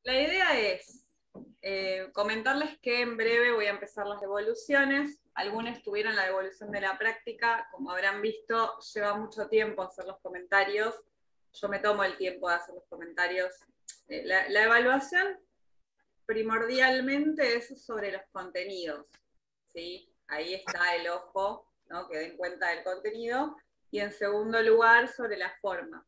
La idea es comentarles que en breve voy a empezar las devoluciones. Algunos tuvieron la devolución de la práctica. Como habrán visto, lleva mucho tiempo hacer los comentarios. Yo me tomo el tiempo de hacer los comentarios. La evaluación primordialmente es sobre los contenidos, ¿sí? Ahí está el ojo, ¿no? Que den cuenta del contenido. Y en segundo lugar, sobre la forma.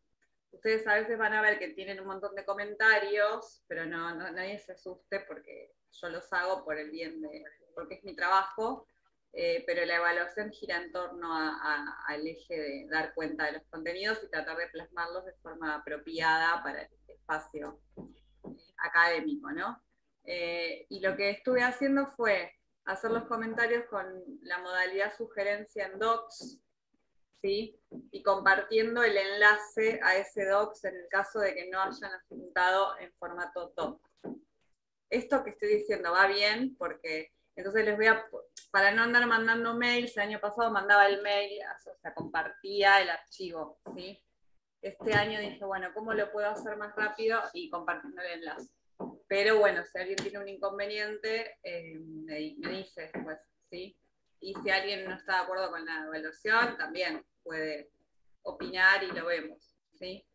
Ustedes a veces van a ver que tienen un montón de comentarios, pero nadie se asuste porque yo los hago por el bien de, porque es mi trabajo, pero la evaluación gira en torno al eje de dar cuenta de los contenidos y tratar de plasmarlos de forma apropiada para el espacio académico, ¿no? Y lo que estuve haciendo fue hacer los comentarios con la modalidad sugerencia en Docs, ¿sí? Y compartiendo el enlace a ese docs en el caso de que no hayan adjuntado en formato doc. Esto que estoy diciendo va bien porque entonces les voy a, para no andar mandando mails, el año pasado mandaba el mail, o sea, compartía el archivo, ¿sí? Este año dije, bueno, ¿cómo lo puedo hacer más rápido? Y compartiendo el enlace. Pero bueno, si alguien tiene un inconveniente, me dice después, ¿sí? Y si alguien no está de acuerdo con la evaluación, también puede opinar y lo vemos, ¿sí?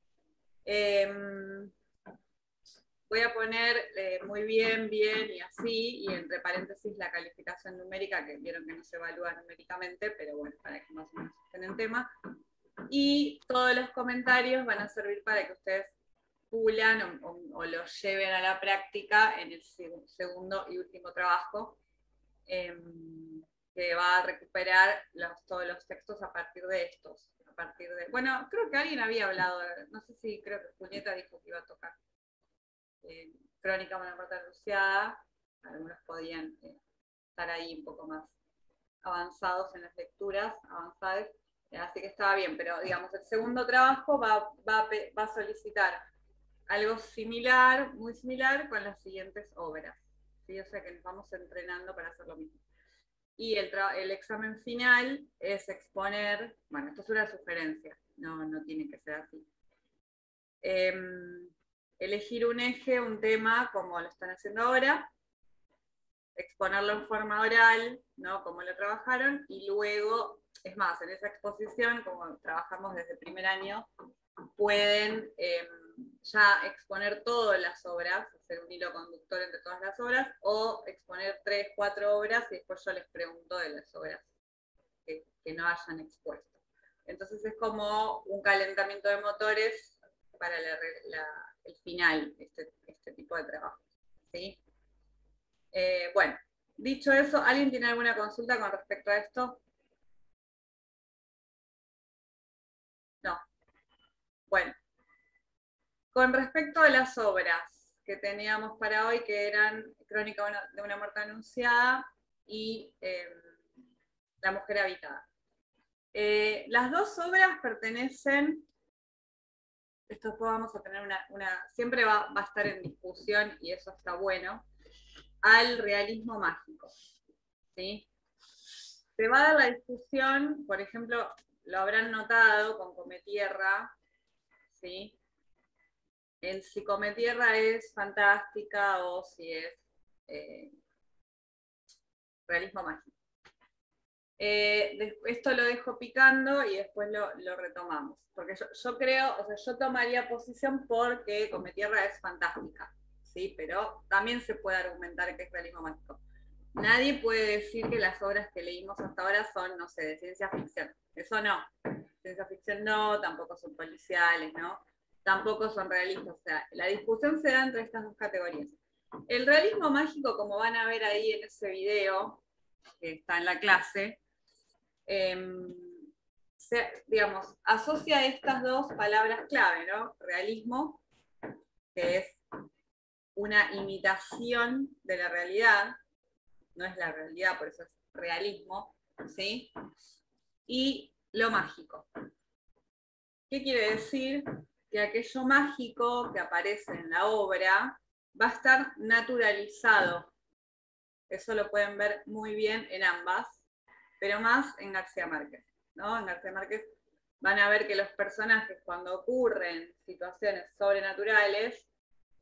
Voy a poner muy bien, bien y así, y entre paréntesis la calificación numérica, que vieron que no se evalúa numéricamente, pero bueno, para que más o menos estén en tema. Y todos los comentarios van a servir para que ustedes pulan o lo lleven a la práctica en el segundo y último trabajo, que va a recuperar todos los textos a partir de estos. Bueno, creo que alguien había hablado, no sé si creo que Julieta dijo que iba a tocar Crónica de una muerte anunciada. Algunos podían estar ahí un poco más avanzados en las lecturas, avanzadas, así que estaba bien, pero digamos, el segundo trabajo va a solicitar algo similar, muy similar, con las siguientes obras, ¿sí? O sea que nos vamos entrenando para hacer lo mismo. Y el examen final es exponer, bueno, esto es una sugerencia, no tiene que ser así. Elegir un eje, un tema, como lo están haciendo ahora, exponerlo en forma oral, ¿no? Como lo trabajaron, y luego, es más, en esa exposición, como trabajamos desde el primer año, pueden ya exponer todas las obras, hacer un hilo conductor entre todas las obras, o exponer 3, 4 obras, y después yo les pregunto de las obras que no hayan expuesto. Entonces es como un calentamiento de motores para el final, este tipo de trabajo, ¿sí? Bueno, dicho eso, ¿alguien tiene alguna consulta con respecto a esto? No. Bueno, con respecto a las obras que teníamos para hoy, que eran Crónica de una muerte anunciada y La mujer habitada. Las dos obras pertenecen, esto vamos a tener siempre va a estar en discusión y eso está bueno, al realismo mágico, ¿sí? Se va a dar la discusión, por ejemplo, lo habrán notado con Cometierra, ¿sí? En si Cometierra es fantástica o si es realismo mágico. Esto lo dejo picando y después lo retomamos. Porque yo creo, o sea, yo tomaría posición porque Cometierra es fantástica, ¿sí? Pero también se puede argumentar que es realismo mágico. Nadie puede decir que las obras que leímos hasta ahora son, no sé, de ciencia ficción. Eso no. Ciencia ficción no, tampoco son policiales, ¿no? Tampoco son realistas. O sea, la discusión se da entre estas dos categorías. El realismo mágico, como van a ver ahí en ese video que está en la clase, digamos, asocia estas dos palabras clave, ¿no? Realismo, que es una imitación de la realidad, no es la realidad, por eso es realismo, ¿sí? Y lo mágico. ¿Qué quiere decir? Que aquello mágico que aparece en la obra va a estar naturalizado. Eso lo pueden ver muy bien en ambas, pero más en García Márquez, ¿no? En García Márquez van a ver que los personajes, cuando ocurren situaciones sobrenaturales,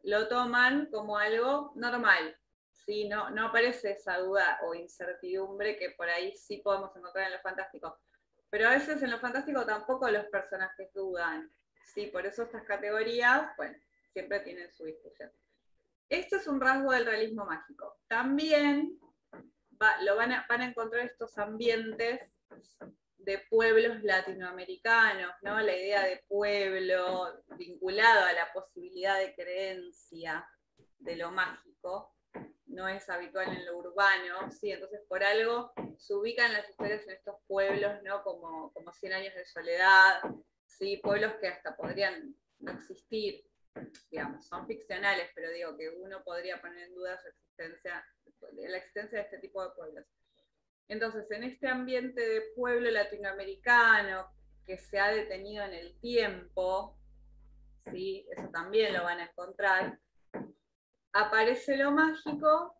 lo toman como algo normal, ¿sí? No aparece esa duda o incertidumbre que por ahí sí podemos encontrar en lo fantástico. Pero a veces en lo fantástico tampoco los personajes dudan, ¿sí? Por eso estas categorías, bueno, siempre tienen su discusión. Esto es un rasgo del realismo mágico. También van a encontrar estos ambientes de pueblos latinoamericanos, ¿no? La idea de pueblo vinculado a la posibilidad de creencia de lo mágico, no es habitual en lo urbano, ¿sí? Entonces por algo se ubican las historias en estos pueblos, ¿no? Como 100 años de soledad, ¿sí? Pueblos que hasta podrían no existir, digamos, son ficcionales, pero digo que uno podría poner en duda su existencia, la existencia de este tipo de pueblos. Entonces, en este ambiente de pueblo latinoamericano que se ha detenido en el tiempo, ¿sí? Eso también lo van a encontrar, aparece lo mágico,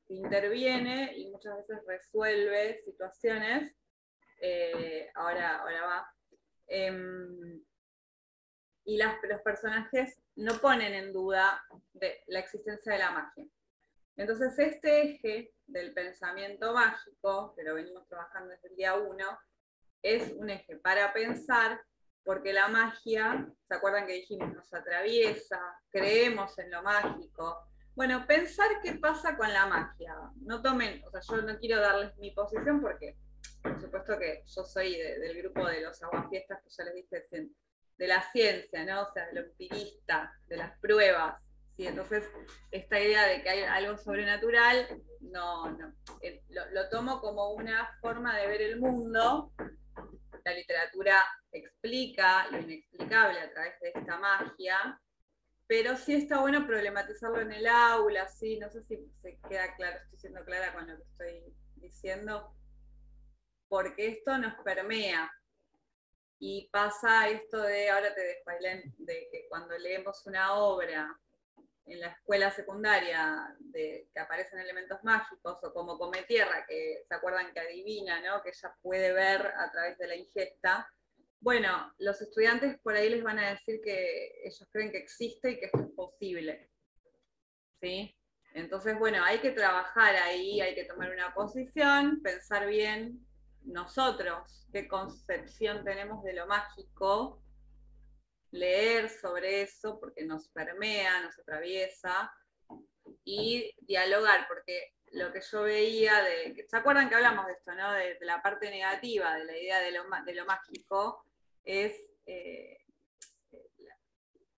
interviene y muchas veces resuelve situaciones, ahora va, y los personajes no ponen en duda la existencia de la magia. Entonces este eje del pensamiento mágico, que lo venimos trabajando desde el día 1, es un eje para pensar, porque la magia, ¿se acuerdan que dijimos? Nos atraviesa, creemos en lo mágico. Bueno, pensar qué pasa con la magia. No tomen, o sea, yo no quiero darles mi posición porque, por supuesto que yo soy del grupo de los aguafiestas que ya les dije, de la ciencia, ¿no? O sea, de lo empirista, de las pruebas. ¿Sí? Entonces, esta idea de que hay algo sobrenatural, no. Lo tomo como una forma de ver el mundo. La literatura explica lo inexplicable a través de esta magia, pero sí está bueno problematizarlo en el aula, ¿sí? No sé si se queda claro, estoy siendo clara con lo que estoy diciendo, porque esto nos permea. Y pasa esto de, ahora te dejo, Ailén, de que cuando leemos una obra en la escuela secundaria que aparecen elementos mágicos, o como Come Tierra, que se acuerdan que adivina, ¿no? Que ella puede ver a través de la ingesta. Bueno, los estudiantes por ahí les van a decir que ellos creen que existe y que esto es posible. ¿Sí? Entonces, bueno, hay que trabajar ahí, hay que tomar una posición, pensar bien nosotros qué concepción tenemos de lo mágico, leer sobre eso porque nos permea, nos atraviesa, y dialogar, porque lo que yo veía ¿se acuerdan que hablamos de esto, no? De la parte negativa, de la idea de lo mágico, es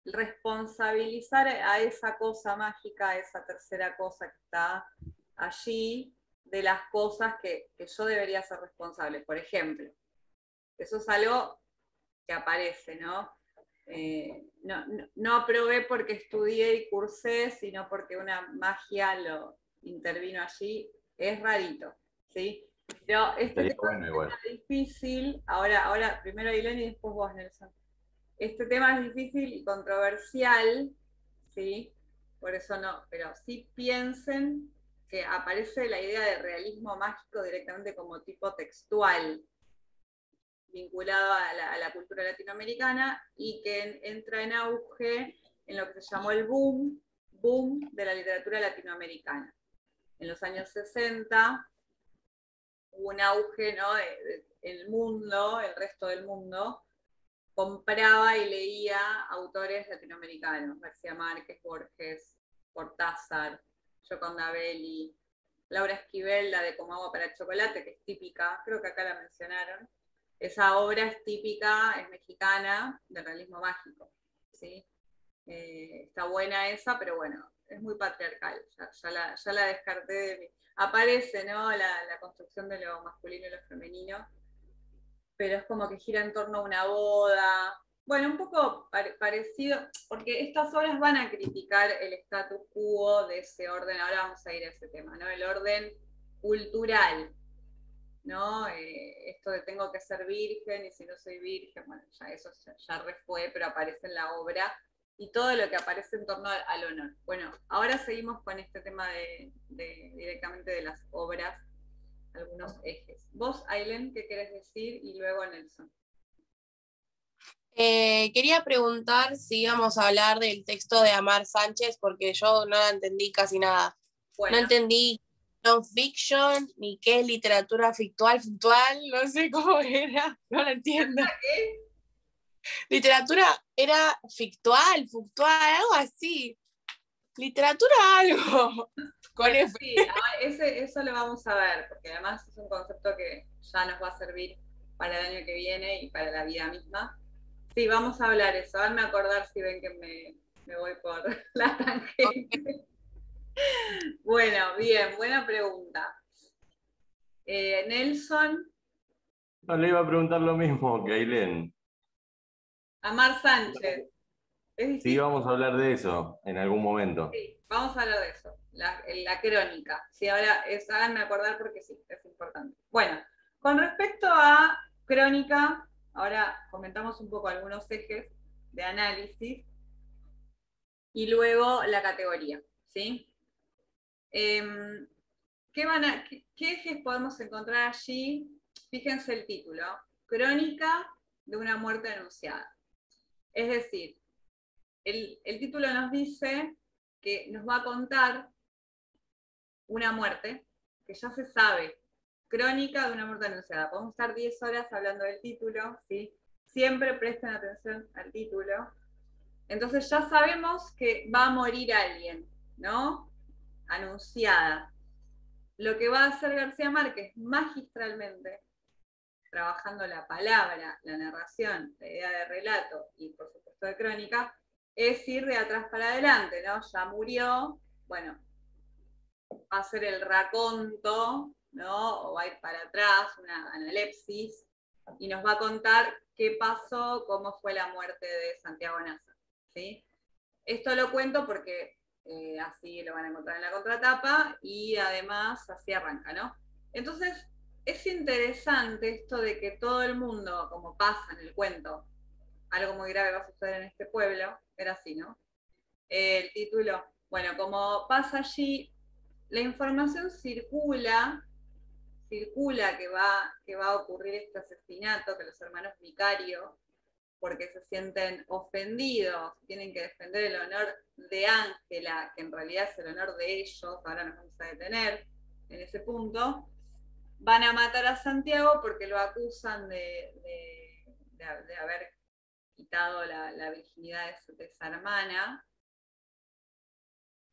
responsabilizar a esa cosa mágica, a esa tercera cosa que está allí, de las cosas que yo debería ser responsable. Por ejemplo, eso es algo que aparece, ¿no? No aprobé porque estudié y cursé, sino porque una magia lo intervino allí. Es rarito, ¿sí? Pero este tema Bueno, igual. es difícil. Ahora primero Ailén y después vos, Nelson. Este tema es difícil y controversial, ¿sí? Por eso no, pero sí piensen que aparece la idea de realismo mágico directamente como tipo textual, vinculado a la cultura latinoamericana, y que entra en auge en lo que se llamó el boom de la literatura latinoamericana. En los años 60 hubo un auge, ¿no? El mundo, el resto del mundo, compraba y leía autores latinoamericanos, García Márquez, Borges, Cortázar, Gioconda Belli, Laura Esquivel, la de Como agua para el chocolate, que es típica, creo que acá la mencionaron. Esa obra es típica, es mexicana, del realismo mágico, ¿sí? Está buena esa, pero bueno, es muy patriarcal, ya la descarté de mí. Aparece, ¿no? La construcción de lo masculino y lo femenino, pero es como que gira en torno a una boda. Bueno, un poco parecido, porque estas obras van a criticar el status quo de ese orden, ahora vamos a ir a ese tema, ¿no? El orden cultural, ¿no? Esto de tengo que ser virgen y si no soy virgen, bueno, ya eso ya refue, pero aparece en la obra, y todo lo que aparece en torno al honor. Bueno, ahora seguimos con este tema directamente de las obras, algunos ejes. Vos, Ailén, ¿qué querés decir? Y luego Nelson. Quería preguntar si íbamos a hablar del texto de Amar Sánchez, porque yo no la entendí casi nada. No Bueno, entendí non-fiction, ni qué es literatura fictual, no sé cómo era, no la entiendo. ¿qué? Literatura era fictual, algo así. Literatura algo. Con Bueno, F. sí, eso lo vamos a ver, porque además es un concepto que ya nos va a servir para el año que viene y para la vida misma. Sí, vamos a hablar eso. Háganme acordar si ven que me voy por la tangente. Bueno, bien, buena pregunta. Nelson, No, le iba a preguntar lo mismo que Ailén. Amar Sánchez. ¿Es Sí, difícil? vamos a hablar de eso en algún momento. Sí, vamos a hablar de eso. La crónica. Sí, ahora háganme acordar porque sí, es importante. Bueno, con respecto a crónica, ahora comentamos un poco algunos ejes de análisis y luego la categoría, ¿sí? Em, ¿qué ejes podemos encontrar allí? Fíjense el título, Crónica de una muerte anunciada. Es decir, el título nos dice que nos va a contar una muerte que ya se sabe, crónica de una muerte anunciada. Podemos estar 10 horas hablando del título, ¿sí? Siempre presten atención al título. Entonces ya sabemos que va a morir alguien, ¿no? Anunciada. Lo que va a hacer García Márquez magistralmente, trabajando la palabra, la narración, la idea de relato y por supuesto de crónica, es ir de atrás para adelante, ¿no? Ya murió, bueno, va a ser el raconto, ¿no? O va a ir para atrás, una analepsis, y nos va a contar qué pasó, cómo fue la muerte de Santiago Nasa, ¿sí? Esto lo cuento porque así lo van a encontrar en la contratapa y además así arranca, ¿no? Entonces, es interesante esto de que todo el mundo, como pasa en el cuento, algo muy grave va a suceder en este pueblo, era así, ¿no? El título, bueno, como pasa allí, la información circula que va a ocurrir este asesinato, que los hermanos Vicario, porque se sienten ofendidos, tienen que defender el honor de Ángela, que en realidad es el honor de ellos, ahora nos vamos a detener en ese punto, van a matar a Santiago porque lo acusan de haber quitado la virginidad de esa hermana,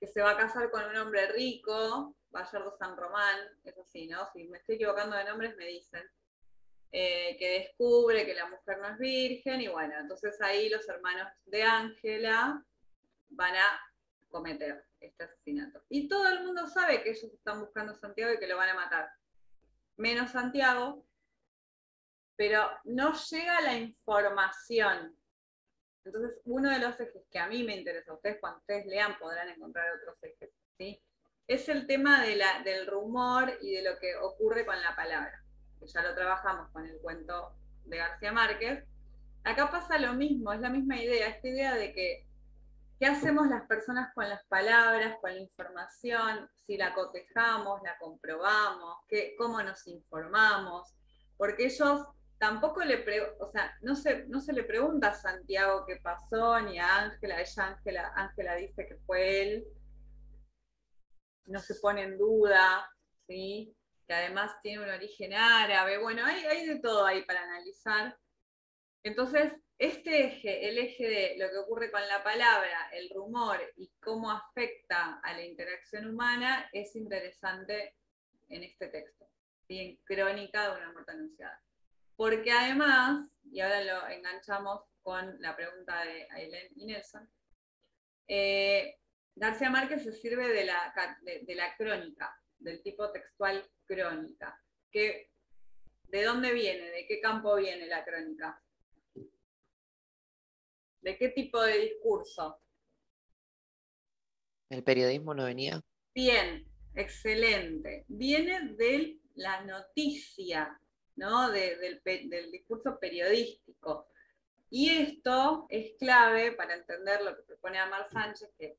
que se va a casar con un hombre rico, Bayardo San Román, es así, ¿no? Si me estoy equivocando de nombres me dicen. Que descubre que la mujer no es virgen, y bueno, entonces ahí los hermanos de Ángela van a cometer este asesinato. Y todo el mundo sabe que ellos están buscando a Santiago y que lo van a matar. Menos Santiago, pero no llega la información. Entonces, uno de los ejes que a mí me interesa, ustedes cuando ustedes lean podrán encontrar otros ejes, ¿sí? Es el tema del rumor y de lo que ocurre con la palabra, que ya lo trabajamos con el cuento de García Márquez. Acá pasa lo mismo, es la misma idea, esta idea de que qué hacemos las personas con las palabras, con la información, si la cotejamos, la comprobamos, cómo nos informamos, porque ellos tampoco o sea, no se le pregunta a Santiago qué pasó, ni a Ángela, Ángela dice que fue él, no se pone en duda, ¿sí? Que además tiene un origen árabe, bueno, hay de todo ahí para analizar. Entonces, este eje, el eje de lo que ocurre con la palabra, el rumor y cómo afecta a la interacción humana, es interesante en este texto, ¿sí? En Crónica de una muerte anunciada. Porque además, y ahora lo enganchamos con la pregunta de Ailén y Nelson, García Márquez se sirve de la crónica, del tipo textual crónica. ¿De dónde viene? ¿De qué campo viene la crónica? ¿De qué tipo de discurso? ¿El periodismo no venía? Bien, excelente. Viene de la noticia, ¿no? Del discurso periodístico. Y esto es clave para entender lo que propone Amar Sánchez, que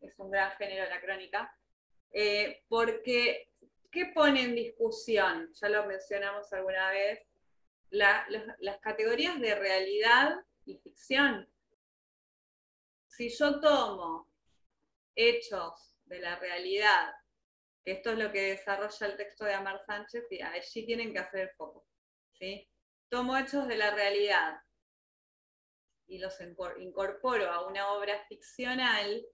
es un gran género de la crónica, porque ¿qué pone en discusión? Ya lo mencionamos alguna vez, las categorías de realidad y ficción. Si yo tomo hechos de la realidad, que esto es lo que desarrolla el texto de Amar Sánchez, y allí tienen que hacer el foco, ¿sí? Tomo hechos de la realidad y los incorporo a una obra ficcional,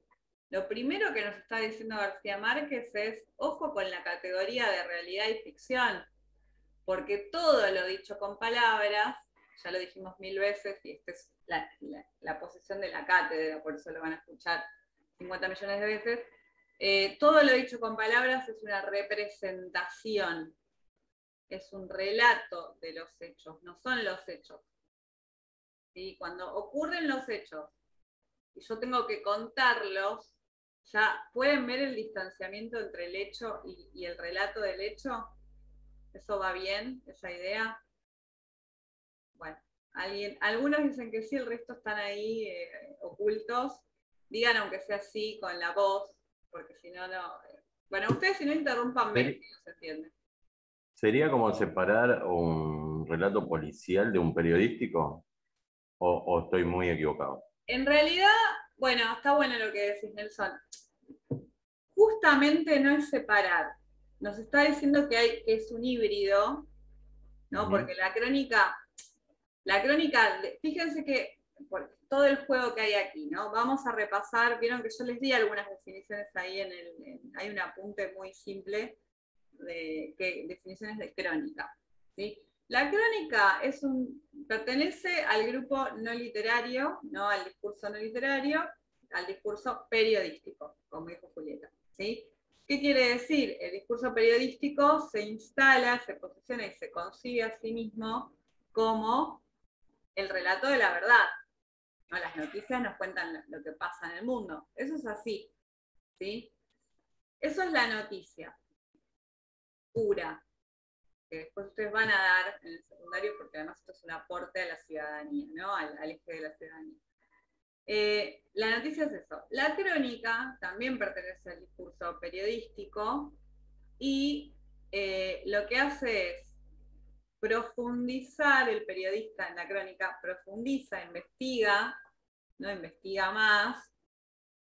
lo primero que nos está diciendo García Márquez es, ojo con la categoría de realidad y ficción, porque todo lo dicho con palabras, ya lo dijimos 1000 veces, y esta es la posición de la cátedra, por eso lo van a escuchar 50 millones de veces, todo lo dicho con palabras es una representación, es un relato de los hechos, no son los hechos. ¿Sí? Cuando ocurren los hechos y yo tengo que contarlos, ya pueden ver el distanciamiento entre el hecho y el relato del hecho. ¿Eso va bien, esa idea? Bueno, algunos dicen que sí, el resto están ahí ocultos. Digan aunque sea así con la voz, porque si no, no. Bueno, ustedes si no interrumpanme, no se entiende. ¿Sería como separar un relato policial de un periodístico? ¿O estoy muy equivocado? En realidad, bueno, está bueno lo que decís, Nelson. Justamente no es separar. Nos está diciendo que es un híbrido, ¿no? Porque la crónica, fíjense que por todo el juego que hay aquí, ¿no? Vamos a repasar, vieron que yo les di algunas definiciones ahí hay un apunte muy simple de definiciones de crónica, ¿sí? La crónica pertenece al grupo no literario, no al discurso no literario, al discurso periodístico, como dijo Julieta, ¿sí? ¿Qué quiere decir? El discurso periodístico se instala, se posiciona y se concibe a sí mismo como el relato de la verdad. ¿No? Las noticias nos cuentan lo que pasa en el mundo. Eso es así, ¿sí? Eso es la noticia pura, que después ustedes van a dar en el secundario, porque además esto es un aporte a la ciudadanía, ¿no? Al eje de la ciudadanía. La noticia es eso. La crónica también pertenece al discurso periodístico y lo que hace es profundizar, el periodista en la crónica profundiza, investiga, no investiga más,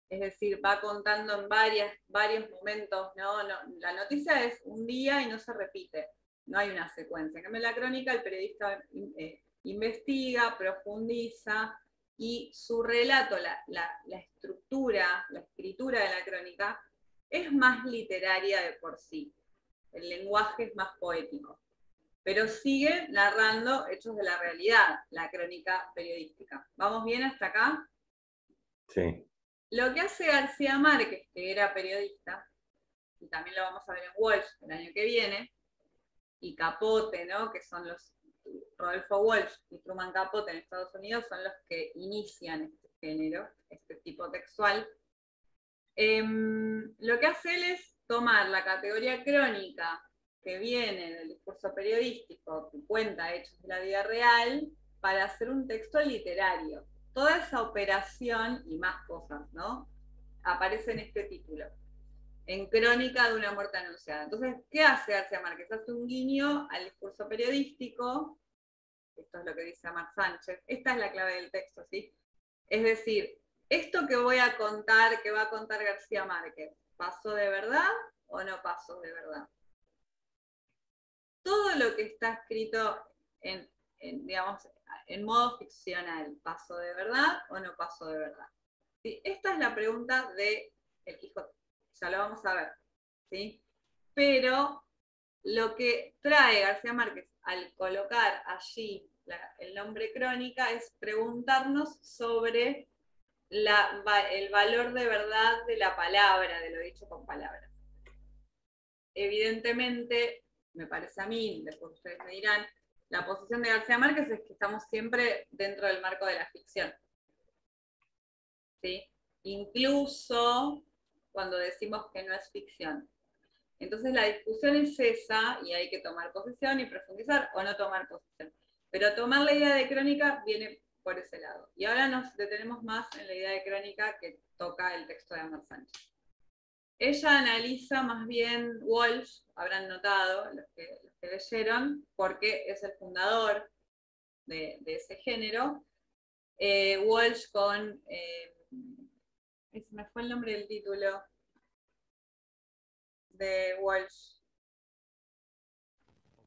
es decir, va contando en varios momentos, ¿no? La noticia es un día y no se repite, no hay una secuencia. En cambio, en la crónica el periodista investiga, profundiza, y su relato, la estructura, la escritura de la crónica, es más literaria de por sí. El lenguaje es más poético. Pero sigue narrando hechos de la realidad, la crónica periodística. ¿Vamos bien hasta acá? Sí. Lo que hace García Márquez, que era periodista, y también lo vamos a ver en Walsh el año que viene, y Capote, ¿no? Que son Rodolfo Walsh y Truman Capote en Estados Unidos, son los que inician este género, este tipo textual. Lo que hace él es tomar la categoría crónica que viene del discurso periodístico, que cuenta hechos de la vida real, para hacer un texto literario. Toda esa operación y más cosas, ¿no? Aparece en este título, en Crónica de una muerte anunciada. Entonces, ¿qué hace García Márquez? Hace un guiño al discurso periodístico, esto es lo que dice Amar Sánchez, esta es la clave del texto, ¿sí? Es decir, esto que voy a contar, que va a contar García Márquez, ¿pasó de verdad o no pasó de verdad? Todo lo que está escrito digamos, en modo ficcional, ¿pasó de verdad o no pasó de verdad? ¿Sí? Esta es la pregunta de El Quijote, ya lo vamos a ver, ¿sí? Pero lo que trae García Márquez al colocar allí el nombre crónica es preguntarnos sobre el valor de verdad de la palabra, de lo dicho con palabras. Evidentemente, me parece a mí, después ustedes me dirán, la posición de García Márquez es que estamos siempre dentro del marco de la ficción. ¿Sí? Incluso cuando decimos que no es ficción. Entonces la discusión es esa, y hay que tomar posición y profundizar, o no tomar posición. Pero tomar la idea de crónica viene por ese lado. Y ahora nos detenemos más en la idea de crónica que toca el texto de Amar Sánchez. Ella analiza más bien Walsh, habrán notado los que leyeron, porque es el fundador de ese género. Walsh con... se me fue el nombre del título de Walsh.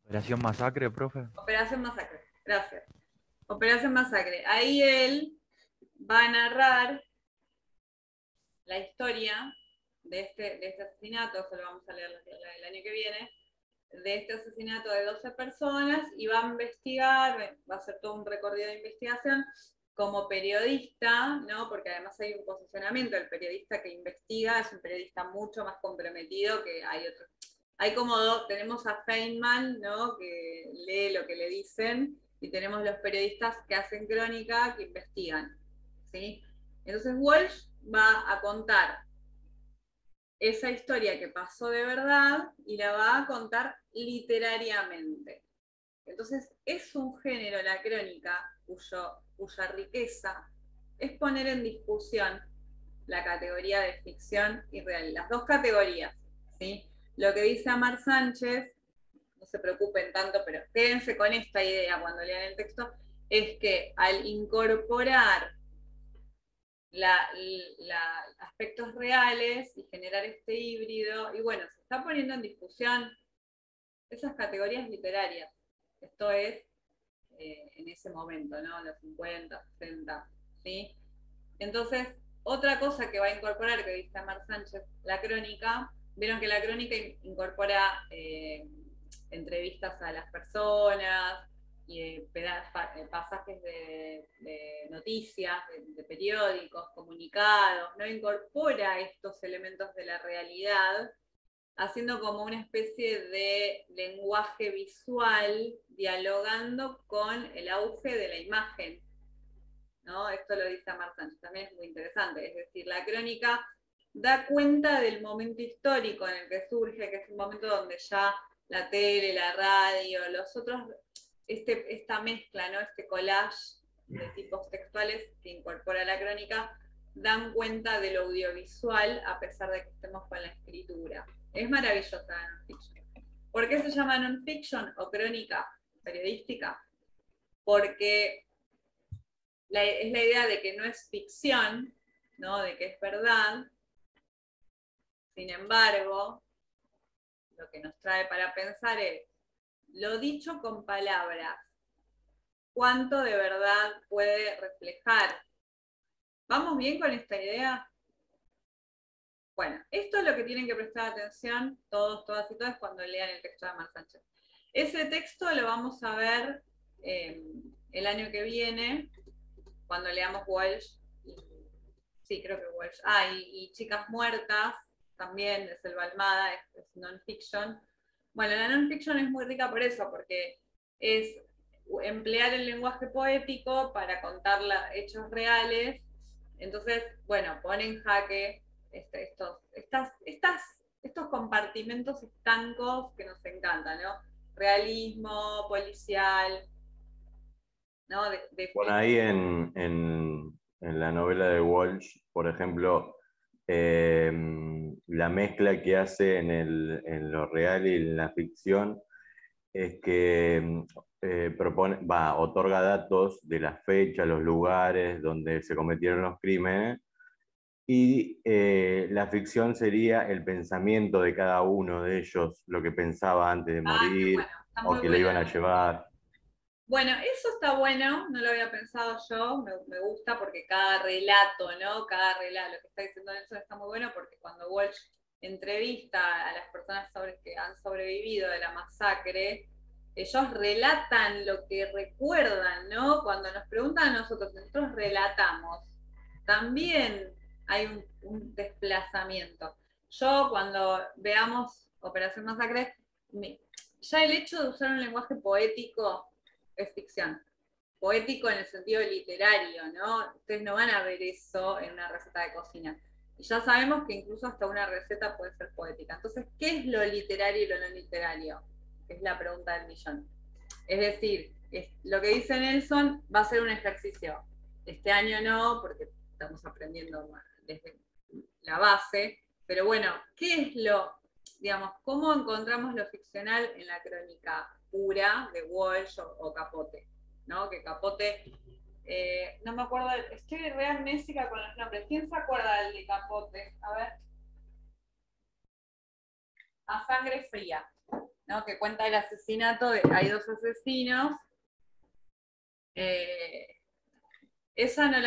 Operación Masacre, profe. Operación Masacre, gracias. Operación Masacre. Ahí él va a narrar la historia de este asesinato, eso lo vamos a leer el año que viene, de este asesinato de 12 personas, y va a investigar, va a hacer todo un recorrido de investigación como periodista, ¿no? Porque además hay un posicionamiento, el periodista que investiga es un periodista mucho más comprometido que hay otros. Hay como tenemos a Feynman, ¿no? Que lee lo que le dicen, y tenemos los periodistas que hacen crónica, que investigan, ¿sí? Entonces Walsh va a contar esa historia que pasó de verdad y la va a contar literariamente. Entonces es un género, la crónica, cuya riqueza es poner en discusión la categoría de ficción y realidad, las dos categorías, ¿sí? Lo que dice Amar Sánchez, no se preocupen tanto, pero quédense con esta idea cuando lean el texto, es que al incorporar aspectos reales y generar este híbrido, y bueno, se está poniendo en discusión esas categorías literarias. Esto es en ese momento, ¿no? Los 50, 60, ¿sí? Entonces, otra cosa que va a incorporar, que dice Amar Sánchez, la crónica, vieron que la crónica incorpora entrevistas a las personas, y pasajes de noticias, de periódicos, comunicados, no incorpora estos elementos de la realidad, haciendo como una especie de lenguaje visual, dialogando con el auge de la imagen, ¿no? Esto lo dice Amar Sánchez, también es muy interesante, es decir, la crónica da cuenta del momento histórico en el que surge, que es un momento donde ya la tele, la radio, los otros, esta mezcla, ¿no? Este collage de tipos textuales que incorpora la crónica, dan cuenta de lo audiovisual a pesar de que estemos con la escritura. Es maravillosa la non-fiction. ¿Por qué se llama non-fiction o crónica periodística? Porque es la idea de que no es ficción, ¿no? De que es verdad. Sin embargo, lo que nos trae para pensar es lo dicho con palabras, ¿cuánto de verdad puede reflejar? ¿Vamos bien con esta idea? Bueno, esto es lo que tienen que prestar atención todos, todas y todas cuando lean el texto de Amar Sánchez. Ese texto lo vamos a ver el año que viene, cuando leamos Walsh. Sí, creo que Walsh. Y Chicas Muertas, también de Selva Almada, es non-fiction. Bueno, la non-fiction es muy rica por eso, porque es emplear el lenguaje poético para contar hechos reales. Entonces, bueno, pone en jaque estos compartimentos estancos que nos encantan, ¿no? Realismo, policial, ¿no? Bueno, ahí en la novela de Walsh, por ejemplo, la mezcla que hace en lo real y en la ficción es que otorga datos de la fecha, los lugares donde se cometieron los crímenes, y la ficción sería el pensamiento de cada uno de ellos, lo que pensaba antes de morir, o que le iban a llevar. Bueno, eso está bueno, no lo había pensado yo, me gusta porque cada relato, ¿no? Cada relato, lo que está diciendo Nelson está muy bueno, porque cuando Walsh entrevista a las personas que han sobrevivido de la masacre, ellos relatan lo que recuerdan, ¿no? Cuando nos preguntan a nosotros relatamos. También hay un desplazamiento. Yo cuando veamos Operación Masacre, ya el hecho de usar un lenguaje poético es ficción. Poético en el sentido literario, ¿no? Ustedes no van a ver eso en una receta de cocina. Y ya sabemos que incluso hasta una receta puede ser poética. Entonces, ¿qué es lo literario y lo no literario? Es la pregunta del millón. Es decir, lo que dice Nelson va a ser un ejercicio. Este año no, porque estamos aprendiendo desde la base. Pero bueno, ¿qué es cómo encontramos lo ficcional en la crónica pura de Walsh o Capote? ¿No? Que Capote No me acuerdo, estoy re amnésica con los nombres. ¿Quién se acuerda del de Capote? A ver. A Sangre Fría, ¿no? Que cuenta el asesinato, hay dos asesinos. Esa no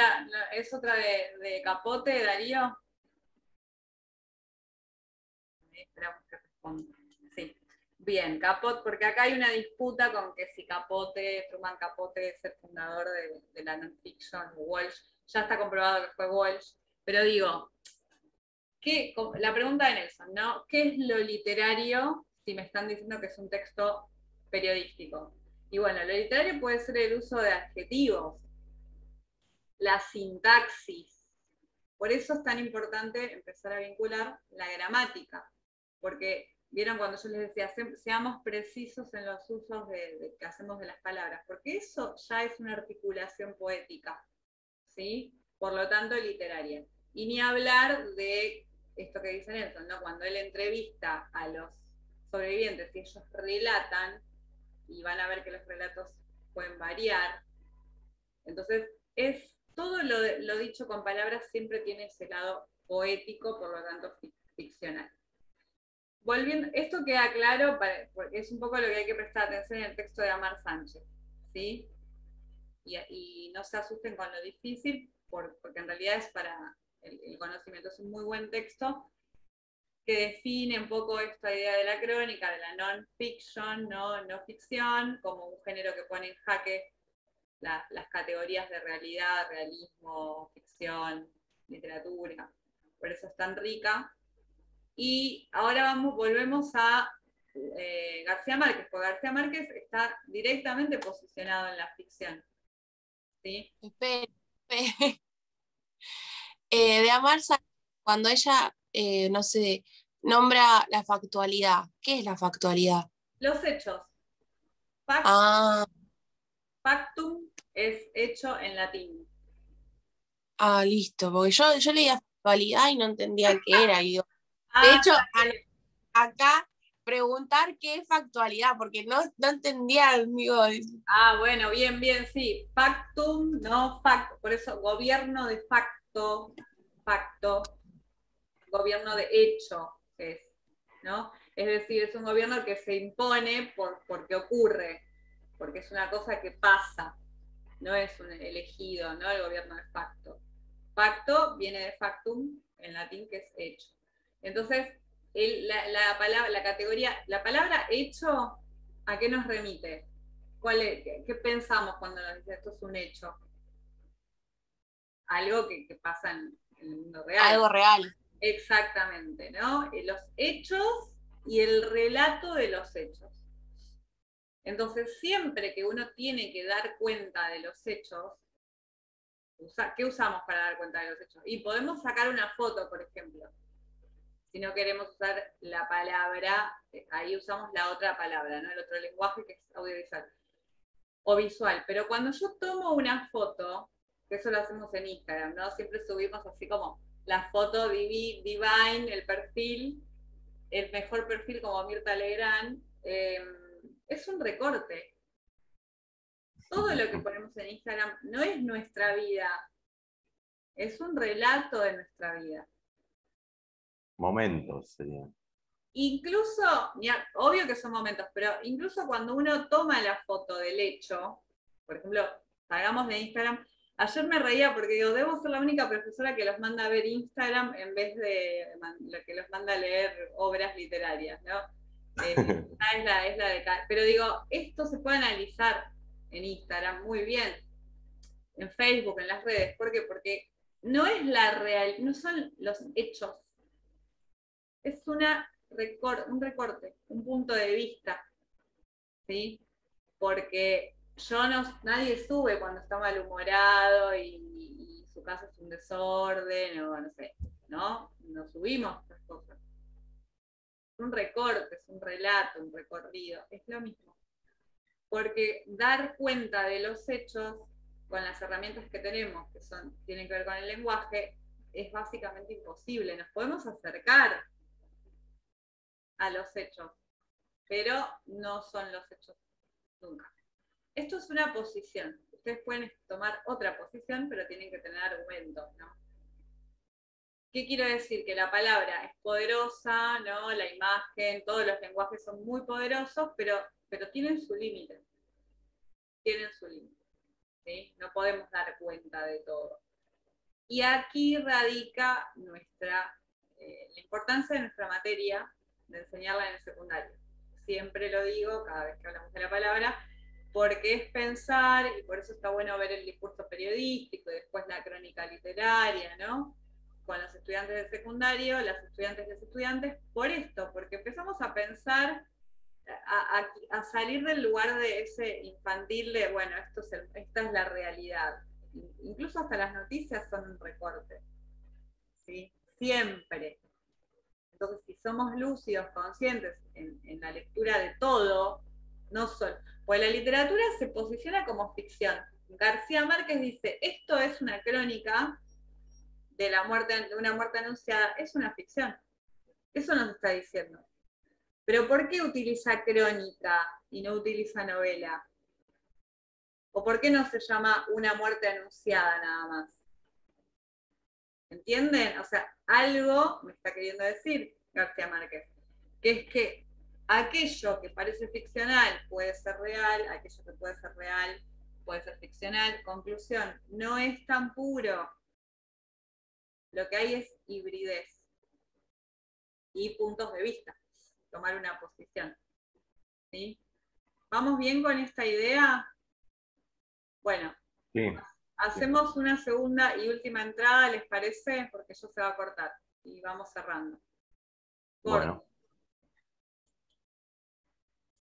es otra de Capote, Darío. Esperamos que responda. Sí. Bien, Capote, porque acá hay una disputa con que si Capote, Truman Capote es el fundador de la non-fiction, Walsh. Ya está comprobado que fue Walsh. Pero digo, la pregunta de Nelson, ¿no? ¿Qué es lo literario si me están diciendo que es un texto periodístico? Y bueno, lo literario puede ser el uso de adjetivos, la sintaxis. Por eso es tan importante empezar a vincular la gramática, porque vieron cuando yo les decía, seamos precisos en los usos que hacemos de las palabras, porque eso ya es una articulación poética, ¿sí? Por lo tanto, literaria. Y ni hablar de esto que dice Nelson, ¿no? Cuando él entrevista a los sobrevivientes y ellos relatan, y van a ver que los relatos pueden variar, entonces es todo lo dicho con palabras siempre tiene ese lado poético, por lo tanto ficcional. Volviendo, esto queda claro, porque es un poco lo que hay que prestar atención en el texto de Amar Sánchez, ¿sí? Y no se asusten con lo difícil, porque en realidad es para el conocimiento, es un muy buen texto que define un poco esta idea de la crónica, de la non-fiction, no ficción, como un género que pone en jaque las categorías de realidad, realismo, ficción, literatura. Por eso es tan rica. Y ahora volvemos a García Márquez, porque García Márquez está directamente posicionado en la ficción. ¿Sí? Espere. De Amar Sánchez, cuando ella, no sé, nombra la factualidad. ¿Qué es la factualidad? Los hechos. Factum es hecho en latín. Listo, porque yo leía factualidad y no entendía qué era. Y digo, de Ah, hecho, acá preguntar qué es factualidad, porque no entendía, amigo. bueno, bien, sí. Factum, no facto. Por eso, gobierno de facto, gobierno de hecho es, ¿no? Es decir, es un gobierno que se impone porque ocurre, porque es una cosa que pasa, no es un elegido, ¿no? El gobierno de facto. Facto viene de factum, en latín, que es hecho. Entonces, la palabra hecho, ¿a qué nos remite? ¿Qué pensamos cuando nos dice esto es un hecho? Algo que pasa en el mundo real. Algo real. Exactamente, ¿no? Los hechos y el relato de los hechos. Entonces, siempre que uno tiene que dar cuenta de los hechos, ¿qué usamos para dar cuenta de los hechos? Y podemos sacar una foto, por ejemplo. Si no queremos usar la palabra, ahí usamos la otra palabra, ¿no? El otro lenguaje que es audiovisual o visual. Pero cuando yo tomo una foto, que eso lo hacemos en Instagram, ¿no? Siempre subimos así como la foto divine, el perfil, el mejor perfil como Mirta Legrand, es un recorte. Todo lo que ponemos en Instagram no es nuestra vida, es un relato de nuestra vida. Momentos serían. Incluso, obvio que son momentos, pero incluso cuando uno toma la foto del hecho, por ejemplo, hagamos de Instagram, ayer me reía porque digo, debo ser la única profesora que los manda a ver Instagram en vez de la que los manda a leer obras literarias, ¿no? Es la de pero digo, esto se puede analizar en Instagram muy bien, en Facebook, en las redes. ¿Por qué? Porque no es no son los hechos, es un recorte, un punto de vista, ¿sí? Porque nadie sube cuando está malhumorado y su casa es un desorden, o no sé, ¿no? No subimos estas cosas. Es un recorte, es un relato, un recorrido, es lo mismo. Porque dar cuenta de los hechos con las herramientas que tenemos, que tienen que ver con el lenguaje, es básicamente imposible. Nos podemos acercar a los hechos, pero no son los hechos nunca. esto es una posición. Ustedes pueden tomar otra posición, pero tienen que tener argumentos, ¿no? ¿Qué quiero decir? Que la palabra es poderosa, ¿no? La imagen, todos los lenguajes son muy poderosos, pero tienen su límite. Tienen su límite. ¿Sí? No podemos dar cuenta de todo. Y aquí radica la importancia de nuestra materia, de enseñarla en el secundario. Siempre lo digo cada vez que hablamos de la palabra, porque es pensar, y por eso está bueno ver el discurso periodístico y después la crónica literaria, ¿no? Con los estudiantes de secundario, las estudiantes de estudiantes, por esto, porque empezamos a pensar, a salir del lugar de ese infantil de, bueno, esta es la realidad. Incluso hasta las noticias son un recorte, ¿sí? Siempre. Entonces, si somos lúcidos, conscientes en la lectura de todo, no solo, pues la literatura se posiciona como ficción. García Márquez dice, esto es una crónica de una muerte anunciada, es una ficción. Eso nos está diciendo. Pero ¿por qué utiliza crónica y no utiliza novela? ¿O por qué no se llama una muerte anunciada nada más? ¿Entienden? O sea, algo me está queriendo decir García Márquez, que es que aquello que parece ficcional puede ser real, aquello que puede ser real puede ser ficcional. Conclusión, no es tan puro. Lo que hay es hibridez y puntos de vista, tomar una posición. ¿Sí? ¿Vamos bien con esta idea? Bueno, Sí. hacemos una segunda y última entrada, ¿les parece? Porque eso se va a cortar y vamos cerrando. Bueno.